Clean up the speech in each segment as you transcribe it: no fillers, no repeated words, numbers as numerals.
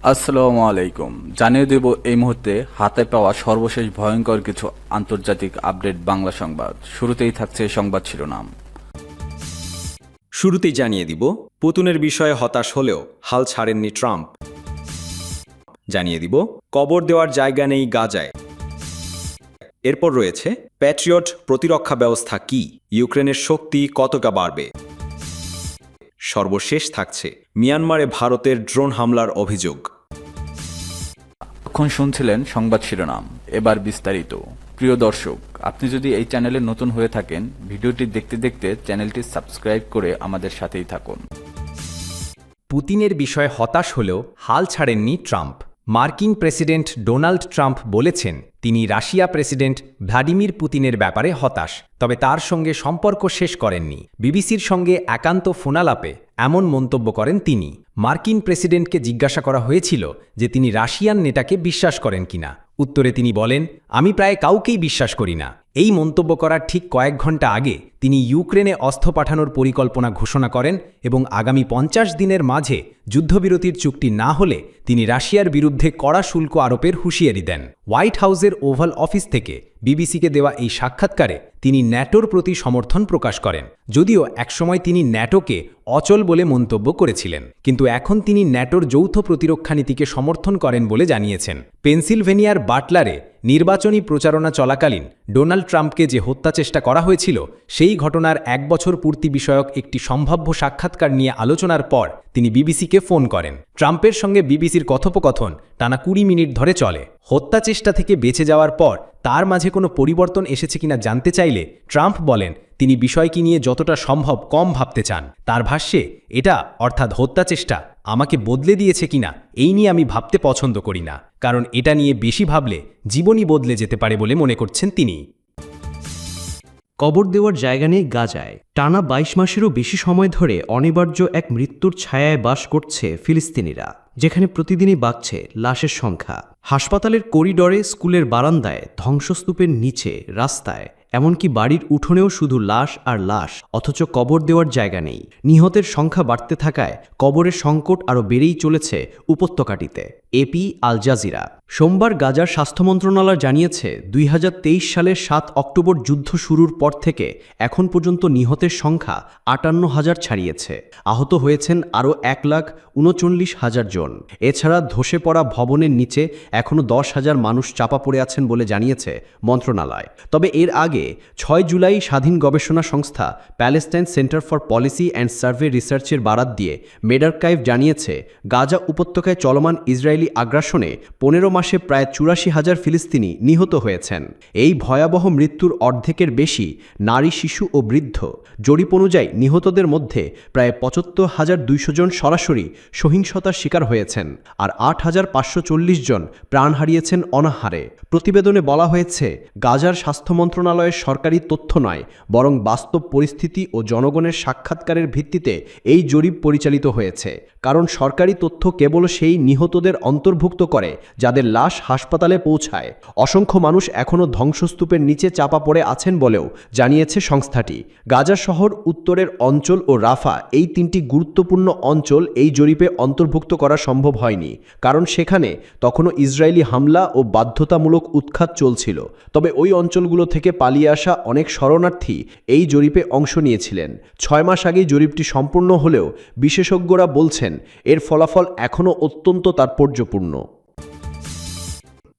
আসসালামু আলাইকুম। জানিয়ে দেব এই মুহূর্তে হাতে পাওয়া সর্বশেষ ভয়ঙ্কর কিছু আন্তর্জাতিক আপডেট বাংলা সংবাদ। শুরুতেই থাকছে সংবাদ শিরোনাম। শুরুতেই জানিয়ে দিব, পুতিনের বিষয়ে হতাশ হলেও হাল ছাড়েননি ট্রাম্প। জানিয়ে দিব, কবর দেওয়ার জায়গা নেই গাজায়। এরপর রয়েছে প্যাট্রিয়ট প্রতিরক্ষা ব্যবস্থা কি, ইউক্রেনের শক্তি কতটা বাড়বে। সর্বশেষ থাকছে মিয়ানমারে ভারতের ড্রোন হামলার অভিযোগ। এখন শুনছিলেন সংবাদ শিরোনাম, এবার বিস্তারিত। প্রিয় দর্শক, আপনি যদি এই চ্যানেলে নতুন হয়ে থাকেন, ভিডিওটি দেখতে দেখতে চ্যানেলটি সাবস্ক্রাইব করে আমাদের সাথেই থাকুন। পুতিনের বিষয়ে হতাশ হলেও হাল ছাড়েননি ট্রাম্প। মার্কিন প্রেসিডেন্ট ডোনাল্ড ট্রাম্প বলেছেন তিনি রাশিয়া প্রেসিডেন্ট ভ্লাদিমির পুতিনের ব্যাপারে হতাশ, তবে তার সঙ্গে সম্পর্ক শেষ করেননি। বিবিসির সঙ্গে একান্ত ফোনালাপে এমন মন্তব্য করেন তিনি। মার্কিন প্রেসিডেন্টকে জিজ্ঞাসা করা হয়েছিল যে তিনি রাশিয়ান নেতাকে বিশ্বাস করেন কিনা। উত্তরে তিনি বলেন, আমি প্রায় কাউকেই বিশ্বাস করি না। এই মন্তব্য করার ঠিক কয়েক ঘন্টা আগে তিনি ইউক্রেনে অস্ত্র পাঠানোর পরিকল্পনা ঘোষণা করেন এবং আগামী 50 দিনের মাঝে যুদ্ধবিরতির চুক্তি না হলে তিনি রাশিয়ার বিরুদ্ধে কড়া শুল্ক আরোপের হুঁশিয়ারি দেন। হোয়াইট হাউসের ওভাল অফিস থেকে বিবিসিকে দেওয়া এই সাক্ষাৎকারে তিনি ন্যাটোর প্রতি সমর্থন প্রকাশ করেন। যদিও একসময় তিনি ন্যাটোকে অচল বলে মন্তব্য করেছিলেন, কিন্তু এখন তিনি ন্যাটোর যৌথ প্রতিরক্ষা নীতিকে সমর্থন করেন বলে জানিয়েছেন। পেনসিলভেনিয়ার বাটলারে নির্বাচনী প্রচারণা চলাকালীন ডোনাল্ড ট্রাম্পকে যে হত্যাচেষ্টা করা হয়েছিল, সেই ঘটনার 1 বছর পূর্তি বিষয়ক একটি সম্ভাব্য সাক্ষাৎকার নিয়ে আলোচনার পর তিনি বিবিসিকে ফোন করেন। ট্রাম্পের সঙ্গে বিবিসির কথোপকথন টানা 20 মিনিট ধরে চলে। হত্যাচেষ্টা থেকে বেঁচে যাওয়ার পর তার মাঝে কোনো পরিবর্তন এসেছে কিনা জানতে চাইলে ট্রাম্প বলেন তিনি বিষয়টি নিয়ে যতটা সম্ভব কম ভাবতে চান। তার ভাষ্যে, এটা অর্থাৎ হত্যাচেষ্টা আমাকে বদলে দিয়েছে কিনা এই নিয়ে আমি ভাবতে পছন্দ করি না, কারণ এটা নিয়ে বেশি ভাবলে জীবনই বদলে যেতে পারে বলে মনে করছেন তিনি। কবর দেওয়ার জায়গা নেই গাজায়। টানা 22 মাসেরও বেশি সময় ধরে অনিবার্য এক মৃত্যুর ছায়ায় বাস করছে ফিলিস্তিনিরা, যেখানে প্রতিদিনই বাড়ছে লাশের সংখ্যা। হাসপাতালের করিডরে, স্কুলের বারান্দায়, ধ্বংসস্তূপের নিচে, রাস্তায়, এমনকি বাড়ির উঠোনেও শুধু লাশ আর লাশ, অথচ কবর দেওয়ার জায়গা নেই। নিহতের সংখ্যা বাড়তে থাকায় কবরের সংকট আরও বেড়েই চলেছে উপত্যকাটিতে। AP, Al Jazeera. সোমবার গাজার স্বাস্থ্য মন্ত্রণালয় জানিয়েছে 2023 সালের 7 অক্টোবর যুদ্ধ শুরুর পর থেকে এখন পর্যন্ত নিহতের সংখ্যা 58,000 ছাড়িয়েছে। আহত হয়েছেন আরও 1,39,000 জন। এছাড়া ধসে পড়া ভবনের নিচে এখনও 10,000 মানুষ চাপা পড়ে আছেন বলে জানিয়েছে মন্ত্রণালয়। তবে এর আগে 6 জুলাই স্বাধীন গবেষণা সংস্থা Palestine centre for policy and survey রিসার্চের বারাত দিয়ে মেডারকাইভ জানিয়েছে গাজা উপত্যকায় চলমান ইসরায়েলি আগ্রাসনে 15 মাসে প্রায় 84,000 ফিলিস্তিনি নিহত হয়েছেন। এই ভয়াবহ মৃত্যুর অর্ধেকের বেশি নারী, শিশু ও বৃদ্ধ। জরিপ অনুযায়ী নিহতদের মধ্যে প্রায় 75,200 জন সরাসরি সহিংসতার শিকার হয়েছেন, আর 8,540 জন প্রাণ হারিয়েছেন অনাহারে। প্রতিবেদনে বলা হয়েছে, গাজার স্বাস্থ্য মন্ত্রণালয়ের সরকারি তথ্য নয়, বরং বাস্তব পরিস্থিতি ও জনগণের সাক্ষাৎকারের ভিত্তিতে এই জরিপ পরিচালিত হয়েছে। কারণ সরকারি তথ্য কেবল সেই নিহতদের অন্তর্ভুক্ত করে যাদের লাশ হাসপাতালে পৌঁছায়। অসংখ্য মানুষ এখনও ধ্বংসস্তূপের নিচে চাপা পড়ে আছেন বলেও জানিয়েছে সংস্থাটি। গাজা শহর, উত্তরের অঞ্চল ও রাফা, এই 3টি গুরুত্বপূর্ণ অঞ্চল এই জরিপে অন্তর্ভুক্ত করা সম্ভব হয়নি, কারণ সেখানে তখনও ইসরায়েলি হামলা ও বাধ্যতামূলক উৎখাত চলছিল। তবে ওই অঞ্চলগুলো থেকে পালিয়ে আসা অনেক শরণার্থী এই জরিপে অংশ নিয়েছিলেন। 6 মাস আগেই জরিপটি সম্পূর্ণ হলেও বিশেষজ্ঞরা বলছেন এর ফলাফল এখনও অত্যন্ত তাৎপর্যপূর্ণ।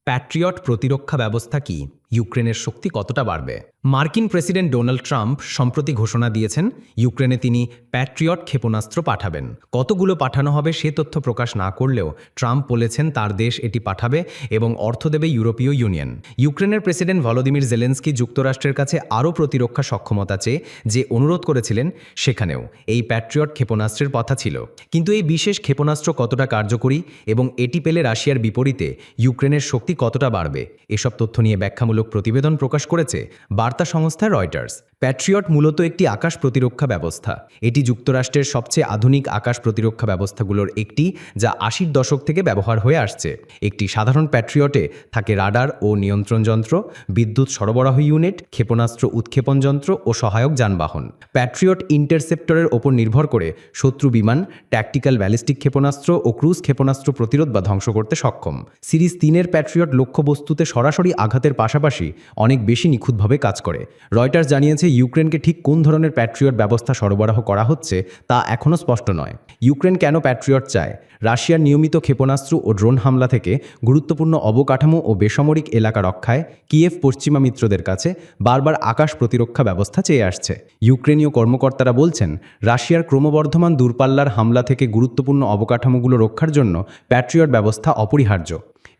প্যাট্রিয়ট প্রতিরক্ষা ব্যবস্থা কি, ইউক্রেনের শক্তি কতটা বাড়বে। মার্কিন প্রেসিডেন্ট ডোনাল্ড ট্রাম্প সম্প্রতি ঘোষণা দিয়েছেন ইউক্রেনে তিনি প্যাট্রিয়ট ক্ষেপণাস্ত্র পাঠাবেন। কতগুলো পাঠানো হবে সে তথ্য প্রকাশ না করলেও ট্রাম্প বলেছেন তার দেশ এটি পাঠাবে এবং অর্থ দেবে ইউরোপীয় ইউনিয়ন। ইউক্রেনের প্রেসিডেন্ট ভলোদিমির জেলেনস্কি যুক্তরাষ্ট্রের কাছে আরও প্রতিরক্ষা সক্ষমতা চেয়ে যে অনুরোধ করেছিলেন, সেখানেও এই প্যাট্রিয়ট ক্ষেপণাস্ত্রের কথা ছিল। কিন্তু এই বিশেষ ক্ষেপণাস্ত্র কতটা কার্যকরী এবং এটি পেলে রাশিয়ার বিপরীতে ইউক্রেনের শক্তি কতটা বাড়বে, এসব তথ্য নিয়ে ব্যাখ্যামূলক তদন্তমূলক প্রতিবেদন প্রকাশ করেছে বার্তা সংস্থা রয়টার্স। প্যাট্রিয়ট মূলত একটি আকাশ প্রতিরক্ষা ব্যবস্থা। এটি যুক্তরাষ্ট্রের সবচেয়ে আধুনিক আকাশ প্রতিরক্ষা ব্যবস্থাগুলোর একটি, যা ৮০ দশক থেকে ব্যবহার হয়ে আসছে। একটি সাধারণ প্যাট্রিয়টে থাকে রাডার ও নিয়ন্ত্রণ যন্ত্র, বিদ্যুৎ সরবরাহ ইউনিট, ক্ষেপণাস্ত্র উৎক্ষেপণ যন্ত্র ও সহায়ক যানবাহন। প্যাট্রিয়ট ইন্টারসেপ্টরের ওপর নির্ভর করে শত্রু বিমান, ট্যাকটিক্যাল ব্যালিস্টিক ক্ষেপণাস্ত্র ও ক্রুজ ক্ষেপণাস্ত্র প্রতিরোধ বা ধ্বংস করতে সক্ষম। সিরিজ ৩-এর প্যাট্রিয়ট লক্ষ্যবস্তুতে সরাসরি আঘাতের পাশাপাশি অনেক বেশি নিখুঁতভাবে কাজ করে। রয়টার্স জানিয়েছে ইউক্রেনকে ঠিক কোন ধরনের প্যাট্রিয়ট ব্যবস্থা সরবরাহ করা হচ্ছে তা এখনও স্পষ্ট নয়। ইউক্রেন কেন প্যাট্রিয়ট চায়? রাশিয়ার নিয়মিত ক্ষেপণাস্ত্র ও ড্রোন হামলা থেকে গুরুত্বপূর্ণ অবকাঠামো ও বেসামরিক এলাকা রক্ষায় কিয়েভ পশ্চিমা মিত্রদের কাছে বারবার আকাশ প্রতিরক্ষা ব্যবস্থা চেয়ে আসছে। ইউক্রেনীয় কর্মকর্তারা বলছেন, রাশিয়ার ক্রমবর্ধমান দূরপাল্লার হামলা থেকে গুরুত্বপূর্ণ অবকাঠামোগুলো রক্ষার জন্য প্যাট্রিয়ট ব্যবস্থা অপরিহার্য।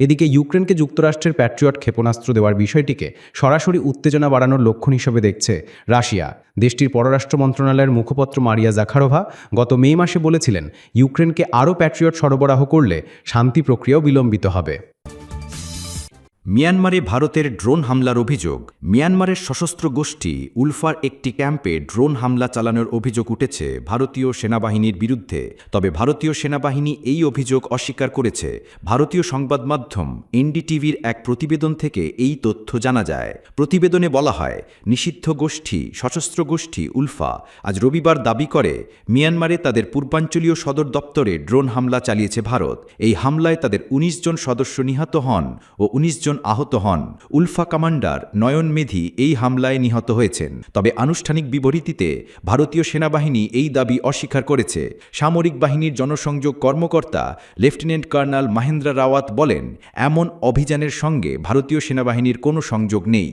এদিকে ইউক্রেনকে যুক্তরাষ্ট্রের প্যাট্রিয়ট ক্ষেপণাস্ত্র দেওয়ার বিষয়টিকে সরাসরি উত্তেজনা বাড়ানোর লক্ষণ হিসেবে দেখছে রাশিয়া। দেশটির পররাষ্ট্র মন্ত্রণালয়ের মুখপাত্র মারিয়া জাখারোভা গত মে মাসে বলেছিলেন, ইউক্রেনকে আরও প্যাট্রিয়ট সরবরাহ করলে শান্তি প্রক্রিয়াও বিলম্বিত হবে। মিয়ানমারে ভারতের ড্রোন হামলার অভিযোগ। মিয়ানমারের সশস্ত্র গোষ্ঠী উলফার একটি ক্যাম্পে ড্রোন হামলা চালানোর অভিযোগ উঠেছে ভারতীয় সেনাবাহিনীর বিরুদ্ধে। তবে ভারতীয় সেনাবাহিনী এই অভিযোগ অস্বীকার করেছে। ভারতীয় সংবাদ মাধ্যম এনডিটিভির এক প্রতিবেদন থেকে এই তথ্য জানা যায়। প্রতিবেদনে বলা হয়, নিষিদ্ধ গোষ্ঠী সশস্ত্র গোষ্ঠী উলফা আজ রবিবার দাবি করে, মিয়ানমারে তাদের পূর্বাঞ্চলীয় সদর দপ্তরে ড্রোন হামলা চালিয়েছে ভারত। এই হামলায় তাদের ১৯ জন সদস্য নিহত হন ও ১৯ জন আহত হন। উলফা কমান্ডার নয়ন মেধি এই হামলায় নিহত হয়েছেন। তবে আনুষ্ঠানিক বিবৃতিতে ভারতীয় সেনাবাহিনী এই দাবি অস্বীকার করেছে। সামরিক বাহিনীর জনসংযোগ কর্মকর্তা লেফটেন্যান্ট কর্নেল মহেন্দ্র রাওয়াত বলেন, এমন অভিযানের সঙ্গে ভারতীয় সেনাবাহিনীর কোনো সংযোগ নেই।